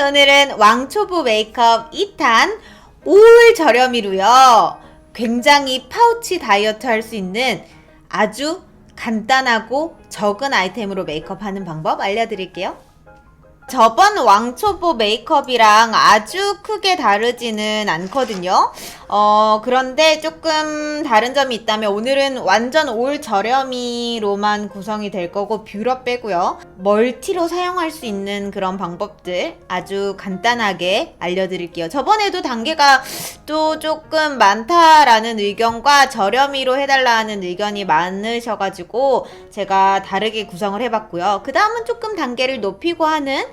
오늘은 왕초보 메이크업 2탄 5일 저렴이로요. 굉장히 파우치 다이어트 할 수 있는 아주 간단하고 적은 아이템으로 메이크업 하는 방법 알려드릴게요. 저번 왕초보 메이크업이랑 아주 크게 다르지는 않거든요. 그런데 조금 다른 점이 있다면 오늘은 완전 올 저렴이로만 구성이 될 거고 뷰러 빼고요. 멀티로 사용할 수 있는 그런 방법들 아주 간단하게 알려드릴게요. 저번에도 단계가 또 조금 많다라는 의견과 저렴이로 해달라는 의견이 많으셔가지고 제가 다르게 구성을 해봤고요. 그 다음은 조금 단계를 높이고 하는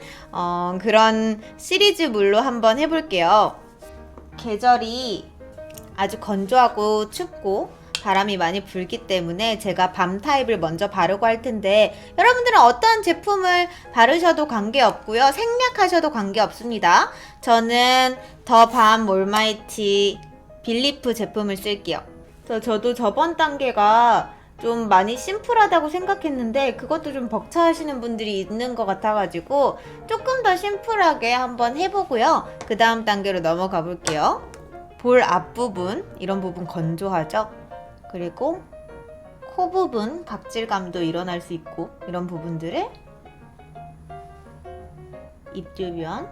그런 시리즈물로 한번 해볼게요. 계절이 아주 건조하고 춥고 바람이 많이 불기 때문에 제가 밤 타입을 먼저 바르고 할 텐데 여러분들은 어떤 제품을 바르셔도 관계없고요. 생략하셔도 관계없습니다. 저는 더 밤 올마이티 빌리프 제품을 쓸게요. 저도 저번 단계가 좀 많이 심플하다고 생각했는데 그것도 좀 벅차하시는 분들이 있는 것 같아가지고 조금 더 심플하게 한번 해보고요. 그 다음 단계로 넘어가 볼게요. 볼 앞부분, 이런 부분 건조하죠? 그리고 코 부분 각질감도 일어날 수 있고 이런 부분들을 입 주변,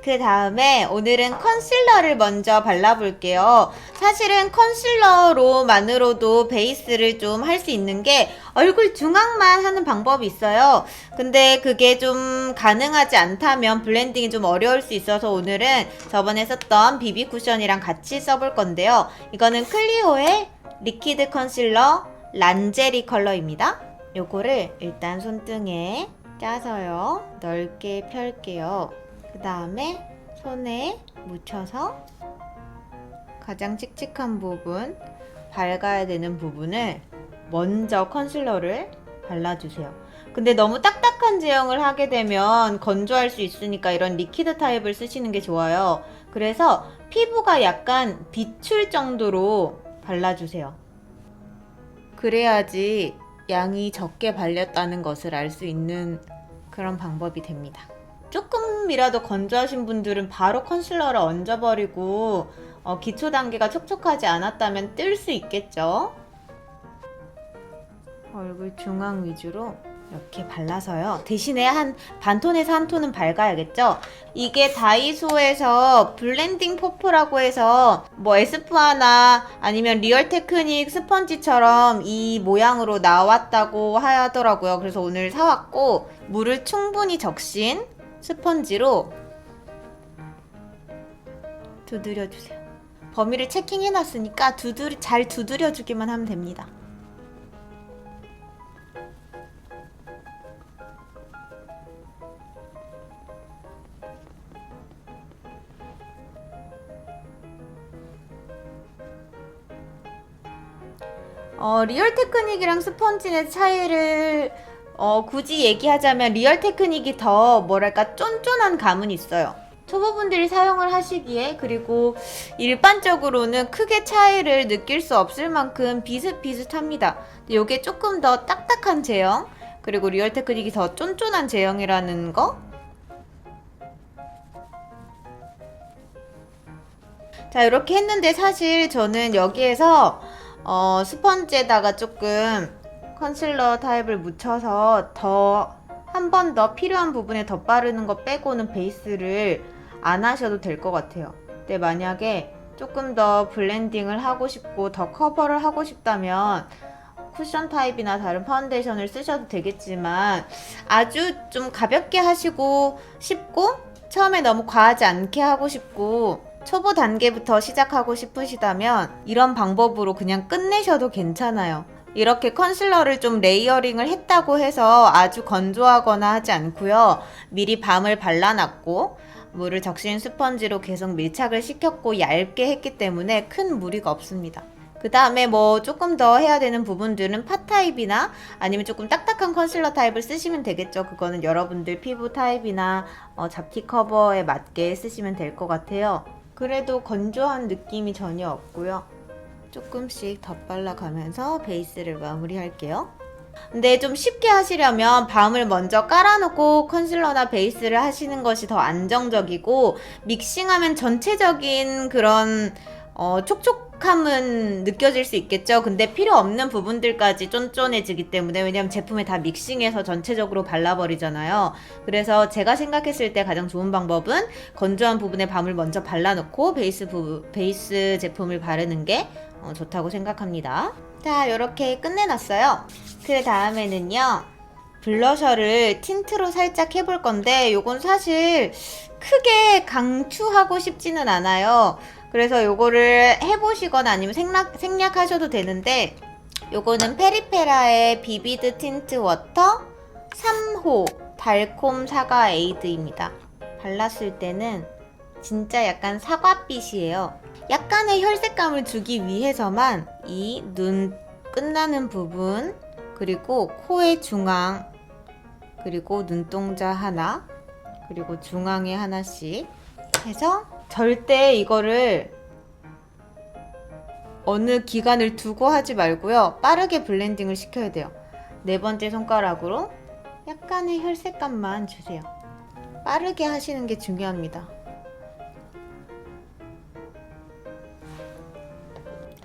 그 다음에 오늘은 컨실러를 먼저 발라볼게요. 사실은 컨실러로만으로도 베이스를 좀 할 수 있는 게 얼굴 중앙만 하는 방법이 있어요. 근데 그게 좀 가능하지 않다면 블렌딩이 좀 어려울 수 있어서 오늘은 저번에 썼던 비비 쿠션이랑 같이 써볼 건데요. 이거는 클리오의 리퀴드 컨실러 란제리 컬러입니다. 요거를 일단 손등에 짜서요. 넓게 펼게요. 그 다음에 손에 묻혀서 가장 칙칙한 부분, 밝아야 되는 부분을 먼저 컨실러를 발라주세요. 근데 너무 딱딱한 제형을 하게 되면 건조할 수 있으니까 이런 리퀴드 타입을 쓰시는 게 좋아요. 그래서 피부가 약간 비출 정도로 발라주세요. 그래야지 양이 적게 발렸다는 것을 알 수 있는 그런 방법이 됩니다. 조금이라도 건조하신 분들은 바로 컨실러를 얹어버리고 기초 단계가 촉촉하지 않았다면 뜰 수 있겠죠. 얼굴 중앙 위주로 이렇게 발라서요. 대신에 한 반톤에서 한 톤은 밝아야겠죠. 이게 다이소에서 블렌딩 퍼프라고 해서 뭐 에스쁘아나 아니면 리얼 테크닉 스펀지처럼 이 모양으로 나왔다고 하더라고요. 그래서 오늘 사왔고 물을 충분히 적신 스펀지로 두드려주세요. 범위를 체킹해놨으니까 잘 두드려주기만 하면 됩니다. 리얼 테크닉이랑 스펀지의 차이를 굳이 얘기하자면 리얼 테크닉이 더 뭐랄까 쫀쫀한 감은 있어요. 초보분들이 사용을 하시기에 그리고 일반적으로는 크게 차이를 느낄 수 없을 만큼 비슷비슷합니다. 이게 조금 더 딱딱한 제형 그리고 리얼 테크닉이 더 쫀쫀한 제형이라는 거. 자, 이렇게 했는데 사실 저는 여기에서 스펀지에다가 조금 컨실러 타입을 묻혀서 한 번 더 필요한 부분에 더 바르는 거 빼고는 베이스를 안 하셔도 될 것 같아요. 근데 만약에 조금 더 블렌딩을 하고 싶고 더 커버를 하고 싶다면 쿠션 타입이나 다른 파운데이션을 쓰셔도 되겠지만 아주 좀 가볍게 하시고 싶고 처음에 너무 과하지 않게 하고 싶고 초보 단계부터 시작하고 싶으시다면 이런 방법으로 그냥 끝내셔도 괜찮아요. 이렇게 컨실러를 좀 레이어링을 했다고 해서 아주 건조하거나 하지 않고요. 미리 밤을 발라놨고 물을 적신 스펀지로 계속 밀착을 시켰고 얇게 했기 때문에 큰 무리가 없습니다. 그 다음에 뭐 조금 더 해야 되는 부분들은 파 타입이나 아니면 조금 딱딱한 컨실러 타입을 쓰시면 되겠죠. 그거는 여러분들 피부 타입이나 잡티 커버에 맞게 쓰시면 될 것 같아요. 그래도 건조한 느낌이 전혀 없고요. 조금씩 덧발라가면서 베이스를 마무리할게요. 근데 좀 쉽게 하시려면 밤을 먼저 깔아놓고 컨실러나 베이스를 하시는 것이 더 안정적이고, 믹싱하면 전체적인 그런 촉촉함은 느껴질 수 있겠죠. 근데 필요 없는 부분들까지 쫀쫀해지기 때문에, 왜냐면 제품에 다 믹싱해서 전체적으로 발라버리잖아요. 그래서 제가 생각했을 때 가장 좋은 방법은 건조한 부분에 밤을 먼저 발라놓고 베이스 제품을 바르는 게 좋다고 생각합니다. 자, 이렇게 끝내놨어요. 그 다음에는요, 블러셔를 틴트로 살짝 해볼 건데, 요건 사실 크게 강추하고 싶지는 않아요. 그래서 요거를 해보시거나 아니면 생략하셔도 되는데, 요거는 페리페라의 비비드 틴트 워터 3호 달콤 사과 에이드입니다. 발랐을 때는 진짜 약간 사과빛이에요. 약간의 혈색감을 주기 위해서만 이 눈 끝나는 부분, 그리고 코의 중앙, 그리고 눈동자 하나, 그리고 중앙에 하나씩 해서, 절대 이거를 어느 기간을 두고 하지 말고요. 빠르게 블렌딩을 시켜야 돼요. 네 번째 손가락으로 약간의 혈색감만 주세요. 빠르게 하시는 게 중요합니다.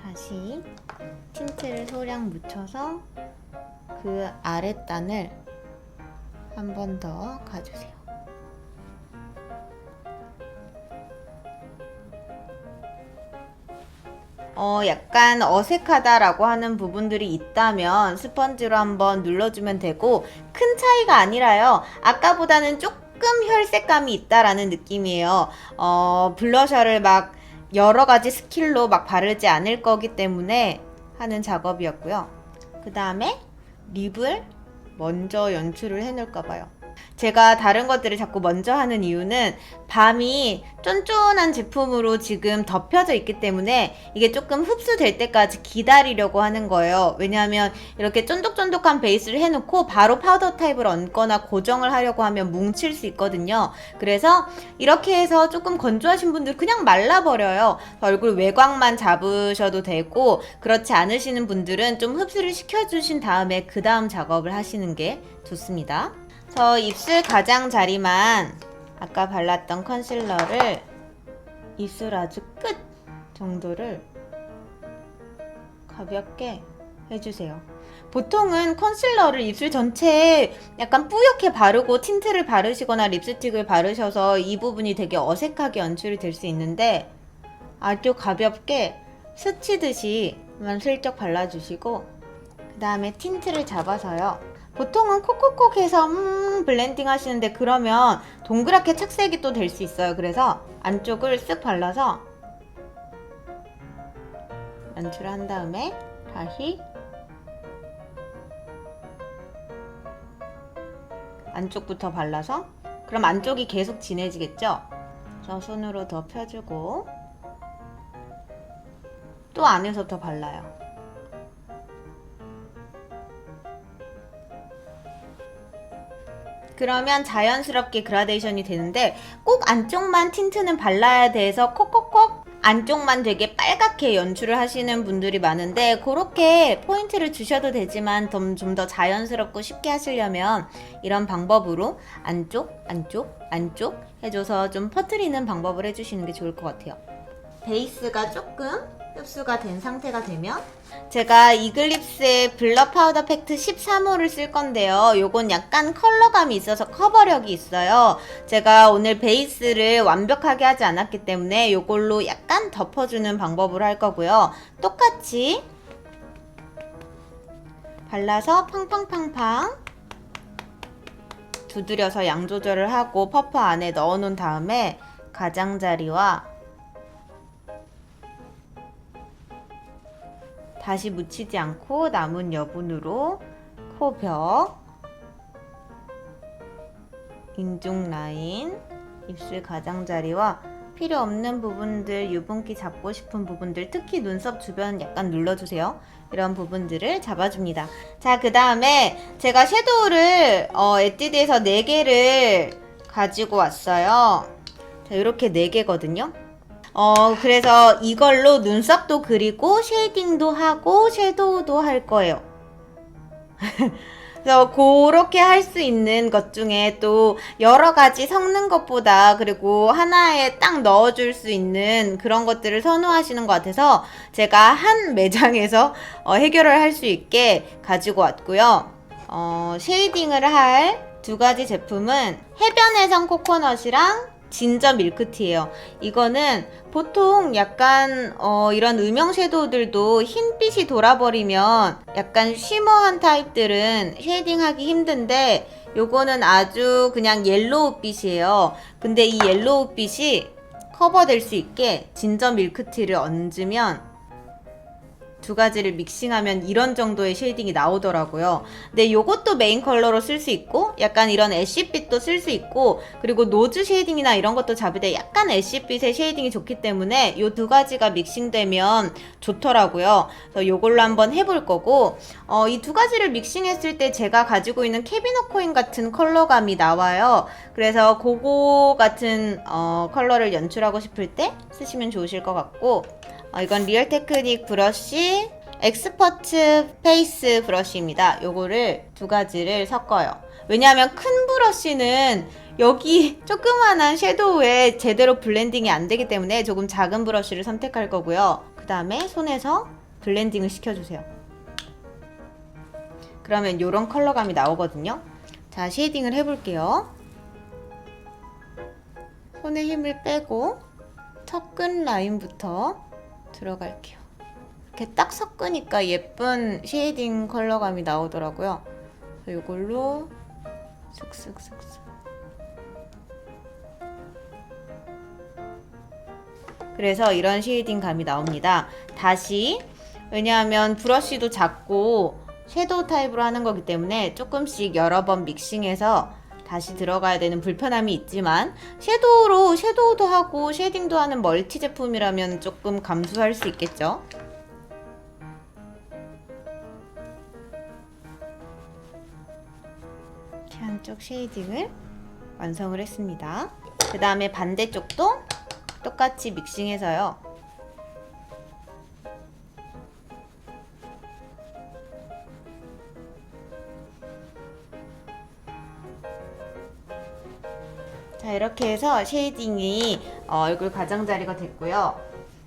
다시 틴트를 소량 묻혀서 그 아랫단을 한 번 더 가주세요. 약간 어색하다라고 하는 부분들이 있다면 스펀지로 한번 눌러주면 되고, 큰 차이가 아니라요. 아까보다는 조금 혈색감이 있다라는 느낌이에요. 블러셔를 막 여러 가지 스킬로 막 바르지 않을 거기 때문에 하는 작업이었고요. 그 다음에 립을 먼저 연출을 해놓을까 봐요. 제가 다른 것들을 자꾸 먼저 하는 이유는 밤이 쫀쫀한 제품으로 지금 덮여져 있기 때문에 이게 조금 흡수될 때까지 기다리려고 하는 거예요. 왜냐하면 이렇게 쫀득쫀득한 베이스를 해놓고 바로 파우더 타입을 얹거나 고정을 하려고 하면 뭉칠 수 있거든요. 그래서 이렇게 해서 조금 건조하신 분들 그냥 말라버려요. 얼굴 외곽만 잡으셔도 되고, 그렇지 않으시는 분들은 좀 흡수를 시켜주신 다음에 그 다음 작업을 하시는 게 좋습니다. 저 입술 가장자리만 아까 발랐던 컨실러를 입술 아주 끝 정도를 가볍게 해주세요. 보통은 컨실러를 입술 전체에 약간 뿌옇게 바르고 틴트를 바르시거나 립스틱을 바르셔서 이 부분이 되게 어색하게 연출이 될 수 있는데, 아주 가볍게 스치듯이만 슬쩍 발라주시고, 그 다음에 틴트를 잡아서요. 보통은 콕콕콕 해서 블렌딩 하시는데, 그러면 동그랗게 착색이 또 될 수 있어요. 그래서 안쪽을 쓱 발라서 연출한 다음에 다시 안쪽부터 발라서, 그럼 안쪽이 계속 진해지겠죠? 그래서 손으로 더 펴주고 또 안에서 더 발라요. 그러면 자연스럽게 그라데이션이 되는데, 꼭 안쪽만 틴트는 발라야 돼서 콕콕콕 안쪽만 되게 빨갛게 연출을 하시는 분들이 많은데, 그렇게 포인트를 주셔도 되지만 좀 더 자연스럽고 쉽게 하시려면 이런 방법으로 안쪽 해줘서 좀 퍼뜨리는 방법을 해주시는 게 좋을 것 같아요. 베이스가 조금 흡수가 된 상태가 되면, 제가 이글립스의 블러 파우더 팩트 13호를 쓸 건데요. 요건 약간 컬러감이 있어서 커버력이 있어요. 제가 오늘 베이스를 완벽하게 하지 않았기 때문에 요걸로 약간 덮어주는 방법으로 할 거고요. 똑같이 발라서 팡팡팡팡 두드려서 양 조절을 하고 퍼프 안에 넣어 놓은 다음에 가장자리와 다시 묻히지 않고 남은 여분으로 코벽, 인중 라인, 입술 가장자리와 필요 없는 부분들, 유분기 잡고 싶은 부분들, 특히 눈썹 주변 약간 눌러주세요. 이런 부분들을 잡아줍니다. 자, 그 다음에 제가 섀도우를 에뛰드에서 4개를 가지고 왔어요. 자, 이렇게 4개거든요. 그래서 이걸로 눈썹도 그리고 쉐이딩도 하고 섀도우도 할 거예요. 그래서 그렇게 할 수 있는 것 중에 또 여러 가지 섞는 것보다 그리고 하나에 딱 넣어줄 수 있는 그런 것들을 선호하시는 것 같아서 제가 한 매장에서 해결을 할 수 있게 가지고 왔고요. 쉐이딩을 할 두 가지 제품은 해변해성 코코넛이랑 진저 밀크티예요. 이거는 보통 약간 이런 음영 섀도우들도 흰빛이 돌아버리면 약간 쉬머한 타입들은 쉐이딩하기 힘든데 요거는 아주 그냥 옐로우 빛이에요. 근데 이 옐로우 빛이 커버될 수 있게 진저 밀크티를 얹으면 두 가지를 믹싱하면 이런 정도의 쉐이딩이 나오더라고요. 근데 요것도 메인 컬러로 쓸 수 있고 약간 이런 애쉬빛도 쓸 수 있고 그리고 노즈 쉐이딩이나 이런 것도 잡을 때 약간 애쉬빛의 쉐이딩이 좋기 때문에 요 두 가지가 믹싱되면 좋더라고요. 그래서 요걸로 한번 해볼 거고 이 두 가지를 믹싱했을 때 제가 가지고 있는 캐비너 코인 같은 컬러감이 나와요. 그래서 그거 같은 컬러를 연출하고 싶을 때 쓰시면 좋으실 것 같고 이건 리얼 테크닉 브러쉬 엑스퍼트 페이스 브러쉬입니다. 요거를 두 가지를 섞어요. 왜냐하면 큰 브러쉬는 여기 조그만한 섀도우에 제대로 블렌딩이 안 되기 때문에 조금 작은 브러쉬를 선택할 거고요. 그 다음에 손에서 블렌딩을 시켜주세요. 그러면 요런 컬러감이 나오거든요. 자, 쉐이딩을 해볼게요. 손에 힘을 빼고 첫 끈 라인부터 들어갈게요. 이렇게 딱 섞으니까 예쁜 쉐이딩 컬러감이 나오더라고요. 이걸로 슥슥슥슥. 그래서 이런 쉐이딩 감이 나옵니다. 다시 왜냐하면 브러쉬도 작고 섀도우 타입으로 하는 거기 때문에 조금씩 여러 번 믹싱해서 다시 들어가야 되는 불편함이 있지만 섀도우도 하고 쉐이딩도 하는 멀티 제품이라면 조금 감수할 수 있겠죠. 이렇게 한쪽 쉐이딩을 완성을 했습니다. 그 다음에 반대쪽도 똑같이 믹싱해서요. 자, 이렇게 해서 쉐이딩이 얼굴 가장자리가 됐고요.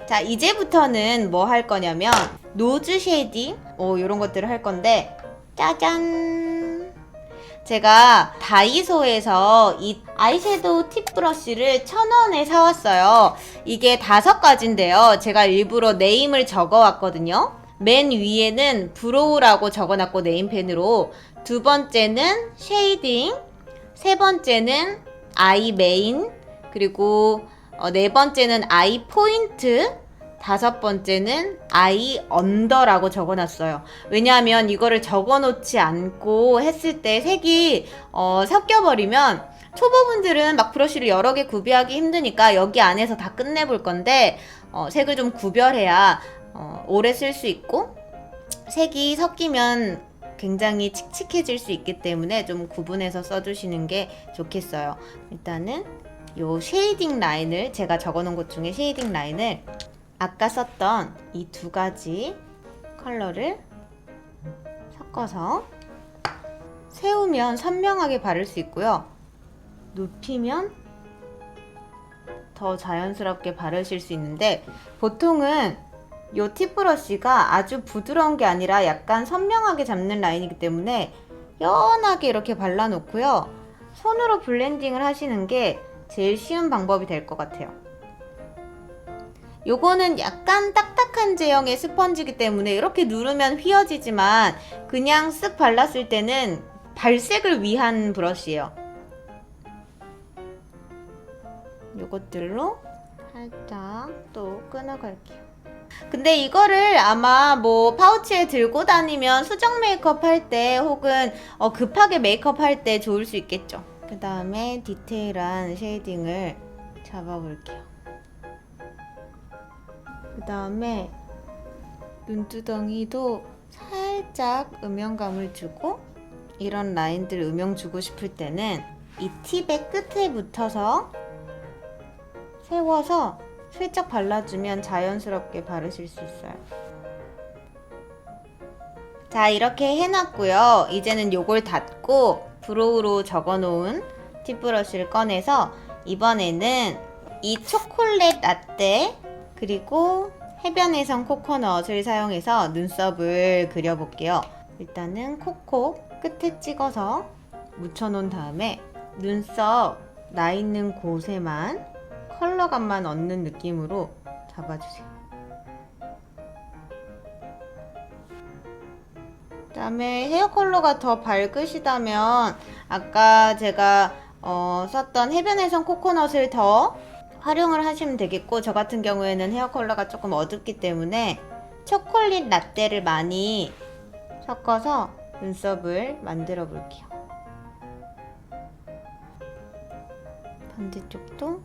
자, 이제부터는 뭐 할 거냐면 노즈 쉐이딩 이런 것들을 할 건데 짜잔! 제가 다이소에서 이 아이섀도우 팁 브러쉬를 1,000원에 사왔어요. 이게 5가지인데요. 제가 일부러 네임을 적어왔거든요. 맨 위에는 브로우라고 적어놨고 네임펜으로, 두 번째는 쉐이딩, 세 번째는 아이 메인, 그리고 네 번째는 아이 포인트, 다섯 번째는 아이 언더라고 적어놨어요. 왜냐하면 이거를 적어놓지 않고 했을 때 색이 섞여버리면 초보분들은 막 브러쉬를 여러 개 구비하기 힘드니까 여기 안에서 다 끝내볼 건데 색을 좀 구별해야 오래 쓸 수 있고 색이 섞이면 굉장히 칙칙해질 수 있기 때문에 좀 구분해서 써주시는 게 좋겠어요. 일단은 요 쉐이딩 라인을, 제가 적어놓은 것 중에 쉐이딩 라인을 아까 썼던 이 두 가지 컬러를 섞어서 세우면 선명하게 바를 수 있고요. 눕히면 더 자연스럽게 바르실 수 있는데, 보통은 이 팁 브러쉬가 아주 부드러운 게 아니라 약간 선명하게 잡는 라인이기 때문에 연하게 이렇게 발라놓고요. 손으로 블렌딩을 하시는 게 제일 쉬운 방법이 될 것 같아요. 요거는 약간 딱딱한 제형의 스펀지이기 때문에 이렇게 누르면 휘어지지만 그냥 쓱 발랐을 때는 발색을 위한 브러쉬예요. 요것들로 살짝 또 끊어갈게요. 근데 이거를 아마 뭐 파우치에 들고 다니면 수정 메이크업 할 때 혹은 급하게 메이크업 할 때 좋을 수 있겠죠. 그 다음에 디테일한 쉐이딩을 잡아볼게요. 그 다음에 눈두덩이도 살짝 음영감을 주고, 이런 라인들 음영 주고 싶을 때는 이 팁의 끝에 붙어서 세워서 슬쩍 발라주면 자연스럽게 바르실 수 있어요. 자, 이렇게 해놨고요. 이제는 요걸 닫고 브로우로 적어놓은 팁 브러쉬를 꺼내서 이번에는 이 초콜릿 라떼 그리고 해변해성 코코넛을 사용해서 눈썹을 그려볼게요. 일단은 코코 끝에 찍어서 묻혀놓은 다음에 눈썹 나 있는 곳에만 컬러감만 얻는 느낌으로 잡아주세요. 그 다음에 헤어 컬러가 더 밝으시다면 아까 제가 썼던 해변해성 코코넛을 더 활용을 하시면 되겠고, 저 같은 경우에는 헤어 컬러가 조금 어둡기 때문에 초콜릿 라떼를 많이 섞어서 눈썹을 만들어 볼게요. 반대쪽도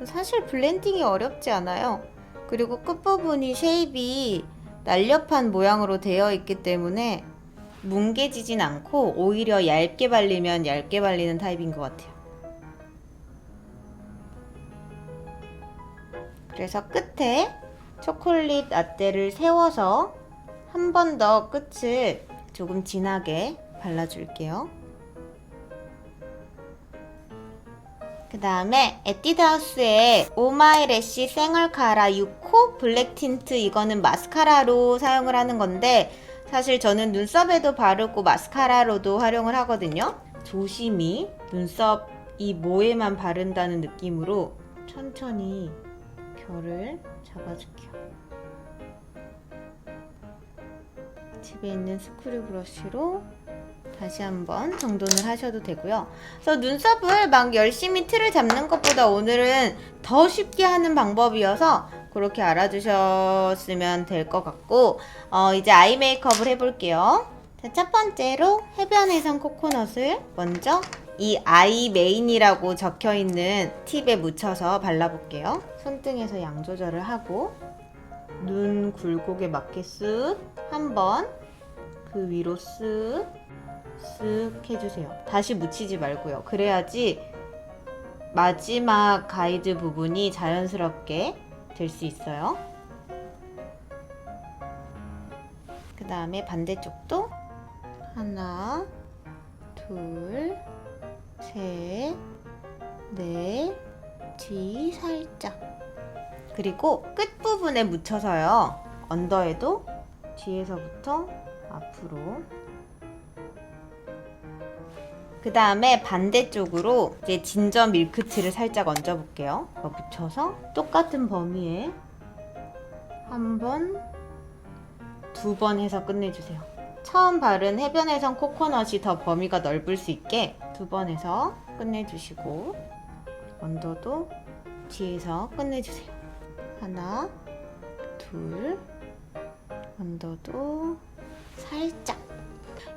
사실 블렌딩이 어렵지 않아요. 그리고 끝부분이 쉐입이 날렵한 모양으로 되어 있기 때문에 뭉개지진 않고 오히려 얇게 발리면 얇게 발리는 타입인 것 같아요. 그래서 끝에 초콜릿 라떼를 세워서 한 번 더 끝을 조금 진하게 발라줄게요. 그 다음에 에뛰드하우스의 오마이래쉬 생얼카라 6호 블랙 틴트, 이거는 마스카라로 사용을 하는 건데 사실 저는 눈썹에도 바르고 마스카라로도 활용을 하거든요. 조심히 눈썹 이 모에만 바른다는 느낌으로 천천히 결을 잡아줄게요. 집에 있는 스크류 브러쉬로 다시 한번 정돈을 하셔도 되고요. 그래서 눈썹을 막 열심히 틀을 잡는 것보다 오늘은 더 쉽게 하는 방법이어서 그렇게 알아두셨으면 될 것 같고, 이제 아이 메이크업을 해볼게요. 자, 첫 번째로 해변해성 코코넛을 먼저 이 아이 메인이라고 적혀있는 팁에 묻혀서 발라볼게요. 손등에서 양 조절을 하고 눈 굴곡에 맞게 쓱 한번 그 위로 쓱 해주세요. 다시 묻히지 말고요. 그래야지 마지막 가이드 부분이 자연스럽게 될 수 있어요. 그 다음에 반대쪽도 하나, 둘, 셋, 넷, 뒤 살짝. 그리고 끝부분에 묻혀서요. 언더에도 뒤에서부터 앞으로. 그 다음에 반대쪽으로 이제 진저 밀크티를 살짝 얹어 볼게요. 묻혀서 똑같은 범위에 한 번, 두 번 해서 끝내주세요. 처음 바른 해변해성 코코넛이 더 범위가 넓을 수 있게 두 번 해서 끝내주시고, 언더도 뒤에서 끝내주세요. 하나, 둘, 언더도 살짝.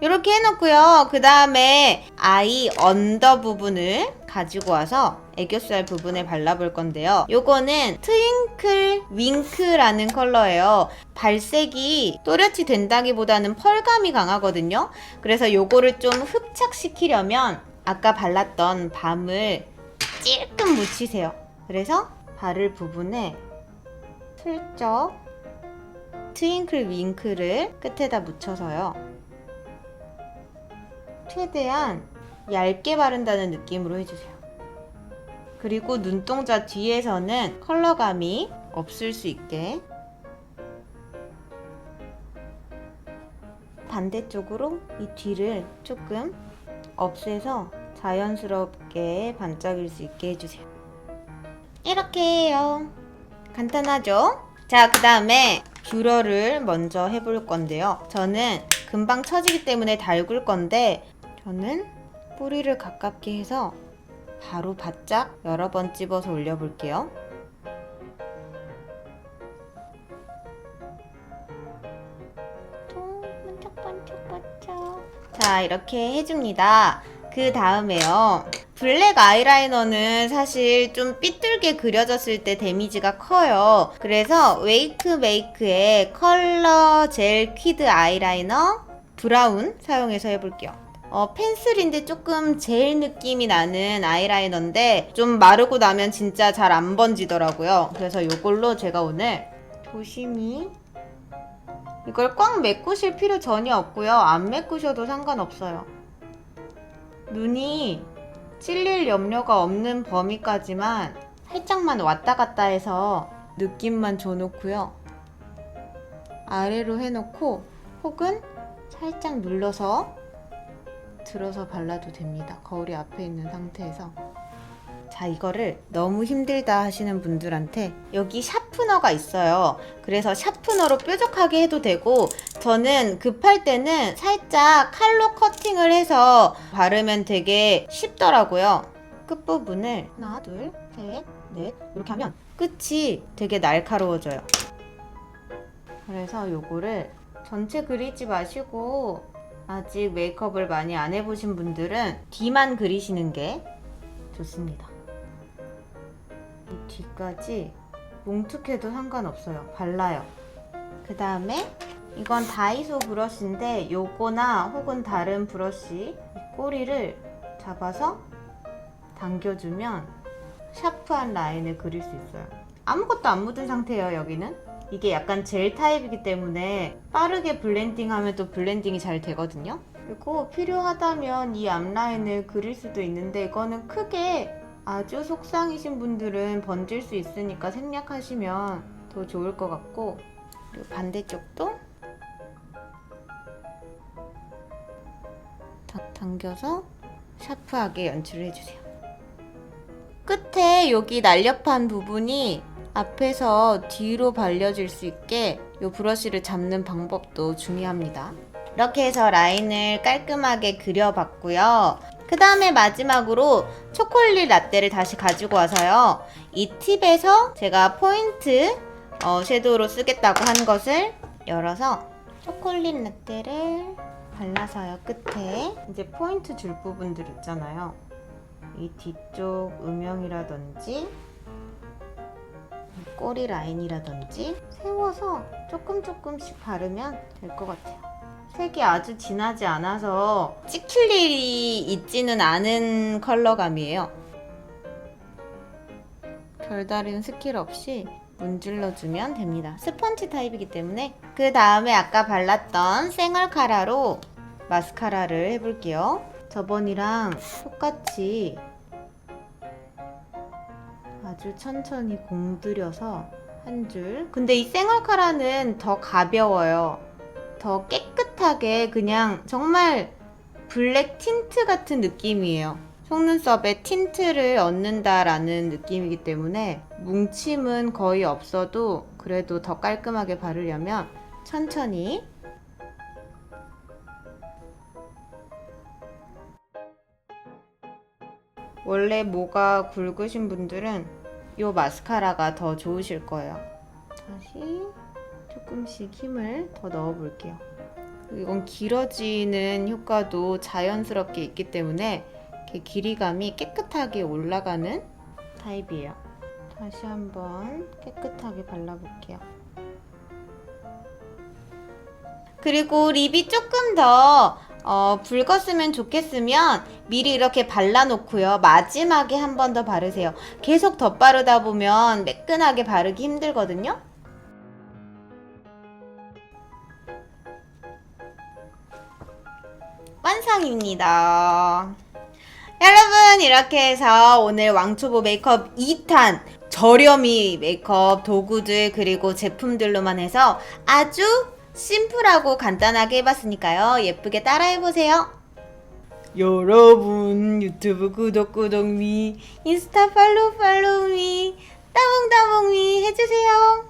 이렇게 해놓고요. 그 다음에 아이 언더 부분을 가지고 와서 애교살 부분에 발라볼 건데요. 요거는 트윙클 윙크라는 컬러예요. 발색이 또렷이 된다기보다는 펄감이 강하거든요. 그래서 요거를 좀 흡착시키려면 아까 발랐던 밤을 찔끔 묻히세요. 그래서 바를 부분에 슬쩍 트윙클 윙크를 끝에다 묻혀서요. 최대한 얇게 바른다는 느낌으로 해주세요. 그리고 눈동자 뒤에서는 컬러감이 없을 수 있게 반대쪽으로 이 뒤를 조금 없애서 자연스럽게 반짝일 수 있게 해주세요. 이렇게 해요. 간단하죠? 자, 그 다음에 뷰러를 먼저 해볼 건데요. 저는 금방 처지기 때문에 달굴 건데 저는 뿌리를 가깝게 해서 바로 바짝 여러 번 찝어서 올려볼게요. 반짝반짝반짝. 자, 이렇게 해줍니다. 그 다음에요. 블랙 아이라이너는 사실 좀 삐뚤게 그려졌을 때 데미지가 커요. 그래서 웨이크 메이크의 컬러 젤 퀴드 아이라이너 브라운 사용해서 해볼게요. 펜슬인데 조금 젤 느낌이 나는 아이라이너인데 좀 마르고 나면 진짜 잘 안 번지더라고요. 그래서 이걸로 제가 오늘 조심히 이걸 꽉 메꾸실 필요 전혀 없고요. 안 메꾸셔도 상관없어요. 눈이 찔릴 염려가 없는 범위까지만 살짝만 왔다 갔다 해서 느낌만 줘놓고요. 아래로 해놓고 혹은 살짝 눌러서 들어서 발라도 됩니다. 거울이 앞에 있는 상태에서. 자, 이거를 너무 힘들다 하시는 분들한테 여기 샤프너가 있어요. 그래서 샤프너로 뾰족하게 해도 되고, 저는 급할 때는 살짝 칼로 커팅을 해서 바르면 되게 쉽더라고요. 끝부분을 하나, 둘, 셋, 넷 이렇게 하면 끝이 되게 날카로워져요. 그래서 요거를 전체 그리지 마시고, 아직 메이크업을 많이 안 해보신 분들은 뒤만 그리시는 게 좋습니다. 이 뒤까지 뭉툭해도 상관없어요. 발라요. 그 다음에 이건 다이소 브러쉬인데 요거나 혹은 다른 브러쉬 이 꼬리를 잡아서 당겨주면 샤프한 라인을 그릴 수 있어요. 아무것도 안 묻은 상태예요. 여기는 이게 약간 젤 타입이기 때문에 빠르게 블렌딩하면 또 블렌딩이 잘 되거든요. 그리고 필요하다면 이 앞라인을 그릴 수도 있는데, 이거는 크게 아주 속상이신 분들은 번질 수 있으니까 생략하시면 더 좋을 것 같고, 그리고 반대쪽도 당겨서 샤프하게 연출을 해주세요. 끝에 여기 날렵한 부분이 앞에서 뒤로 발려질 수 있게 이 브러쉬를 잡는 방법도 중요합니다. 이렇게 해서 라인을 깔끔하게 그려봤고요. 그 다음에 마지막으로 초콜릿 라떼를 다시 가지고 와서요. 이 팁에서 제가 포인트 섀도우로 쓰겠다고 한 것을 열어서 초콜릿 라떼를 발라서요. 끝에 이제 포인트 줄 부분들 있잖아요. 이 뒤쪽 음영이라든지 꼬리 라인이라든지 세워서 조금씩 바르면 될 것 같아요. 색이 아주 진하지 않아서 찍힐 일이 있지는 않은 컬러감이에요. 별다른 스킬 없이 문질러주면 됩니다. 스펀지 타입이기 때문에. 그 다음에 아까 발랐던 생얼 카라로 마스카라를 해볼게요. 저번이랑 똑같이 아주 천천히 공들여서 한 줄. 근데 이 생얼 카라는 더 가벼워요. 더 깨끗하게 그냥 정말 블랙 틴트 같은 느낌이에요. 속눈썹에 틴트를 얻는다라는 느낌이기 때문에 뭉침은 거의 없어도 그래도 더 깔끔하게 바르려면 천천히. 원래 모가 굵으신 분들은 이 마스카라가 더 좋으실 거예요. 다시 조금씩 힘을 더 넣어 볼게요. 이건 길어지는 효과도 자연스럽게 있기 때문에 이렇게 길이감이 깨끗하게 올라가는 타입이에요. 다시 한번 깨끗하게 발라볼게요. 그리고 립이 조금 더 붉었으면 좋겠으면 미리 이렇게 발라놓고요. 마지막에 한 번 더 바르세요. 계속 덧바르다 보면 매끈하게 바르기 힘들거든요. 완성입니다. 여러분, 이렇게 해서 오늘 왕초보 메이크업 2탄 저렴이 메이크업 도구들 그리고 제품들로만 해서 아주 심플하고 간단하게 해봤으니까요. 예쁘게 따라해보세요. 여러분, 유튜브 구독미, 인스타 팔로우미, 따봉따봉미 해주세요.